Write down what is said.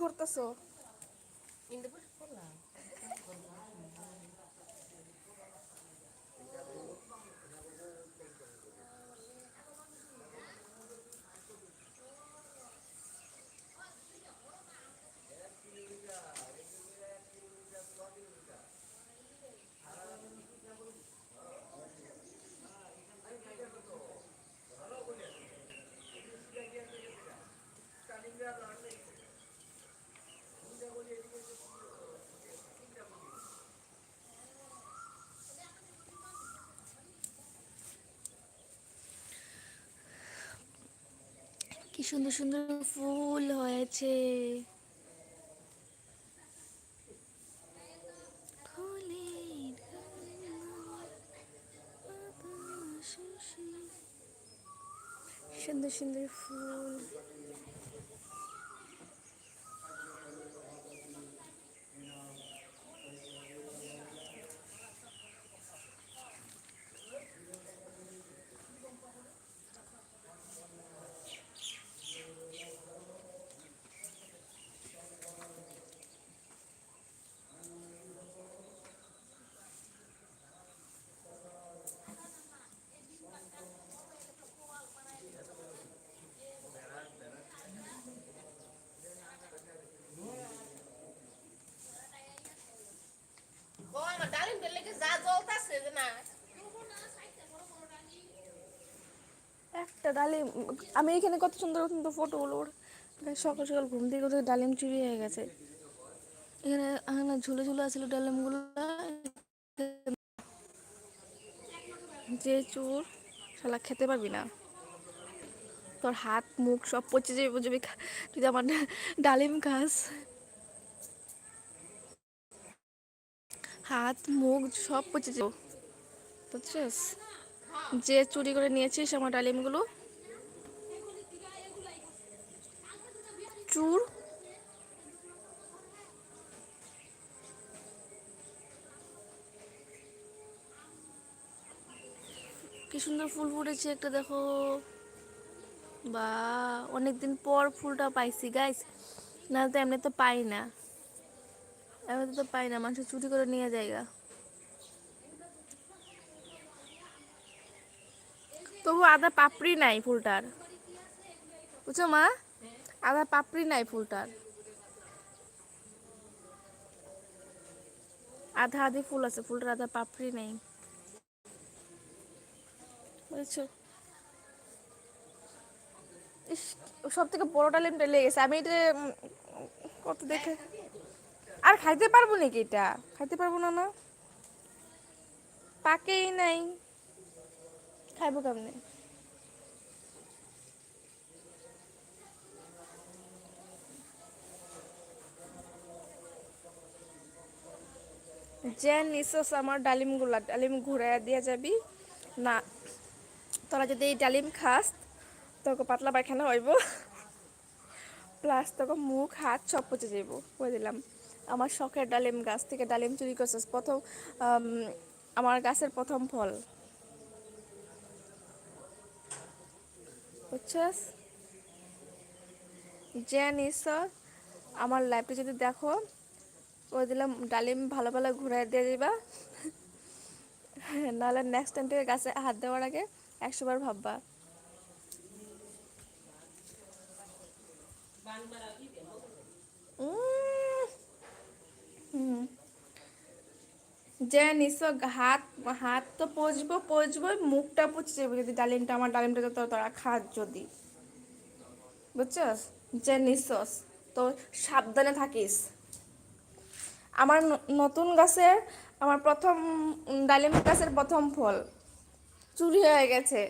করতেছো? কি সুন্দর সুন্দর ফুল হয়েছে। সুন্দর সুন্দর ফুল। একটা ডালিম, আমি এখানে কত সুন্দর সুন্দর ফটো ওর সকাল সকাল ঘুম থেকে ওদের ডালিম চুরি হয়ে গেছে। এখানে এখানে ঝুলে ঝুলে আসছিল ডালিমগুলো। যে চোর, শালা খেতে পারবি না, তোর হাত মুখ সব পচে যাবে বুঝবি যদি আমার ডালিম খাস। হাত মুখ সব পচে যাবে, বুঝছিস? যে চুরি করে নিয়েছিস আমার ডালিমগুলো, চুর। কি সুন্দর ফুল ফুটেছে একটা, দেখো। বা, অনেকদিন পর ফুলটা পাইছি গাইস, না তো এমনি তো পাই না, এমনি তো পাই না, মানুষ চুরি করে নিয়ে যায়গা। তবু আদা পাপড়ি নাই ফুলটার, বুঝছো মা? আদা পাপড়ি নাই ফুলটার, আধা আধি ফুল আছে, ফুলটার আদা পাপড়ি নেই, বুঝছো? ইস, সব থেকে বড় ডালিমটা লেগে গেছে, আমি এটা কত দেখে আর খাইতে পারবো নাকি? এটা খাইতে পারবো না, না পাকেই নাই, খাইবো কেমনে? যে নিছস আমার ডালিমগুলা, ডালিম ঘুরাইয়া দিয়া যাবি না। তোরা যদি এই ডালিম খাস তোকে পাতলা পায়খানা হইব, প্লাস তোকে মুখ হাত সব পচে যাইব, বলে দিলাম। আমার শখের ডালিম গাছ থেকে ডালিম চুরি করছিস প্রথম, আম, আমার গাছের প্রথম ফল, বুঝছস? যে নিছ আমার লাইফে যদি দেখো, বলে দিলাম ডালিম ভালো ভালো ঘুরাই দিয়ে দিবা, নাহলে নেক্সট টাইম থেকে গাছে হাত দেওয়ার আগে 100 বার ভাববা। উম, হুম, যে নিছ হাত, হাত তো পচবো পচবো, মুখটা পচে যাবে যদি ডালিমটা, আমার ডালিমটা তো তোরা খাস যদি, বুঝছস? যে নিছস তো সাবধানে থাকিস। আমার নতুন গাছের, আমার প্রথম ডালিম গাছের প্রথম ফল চুরি হয়ে গেছে।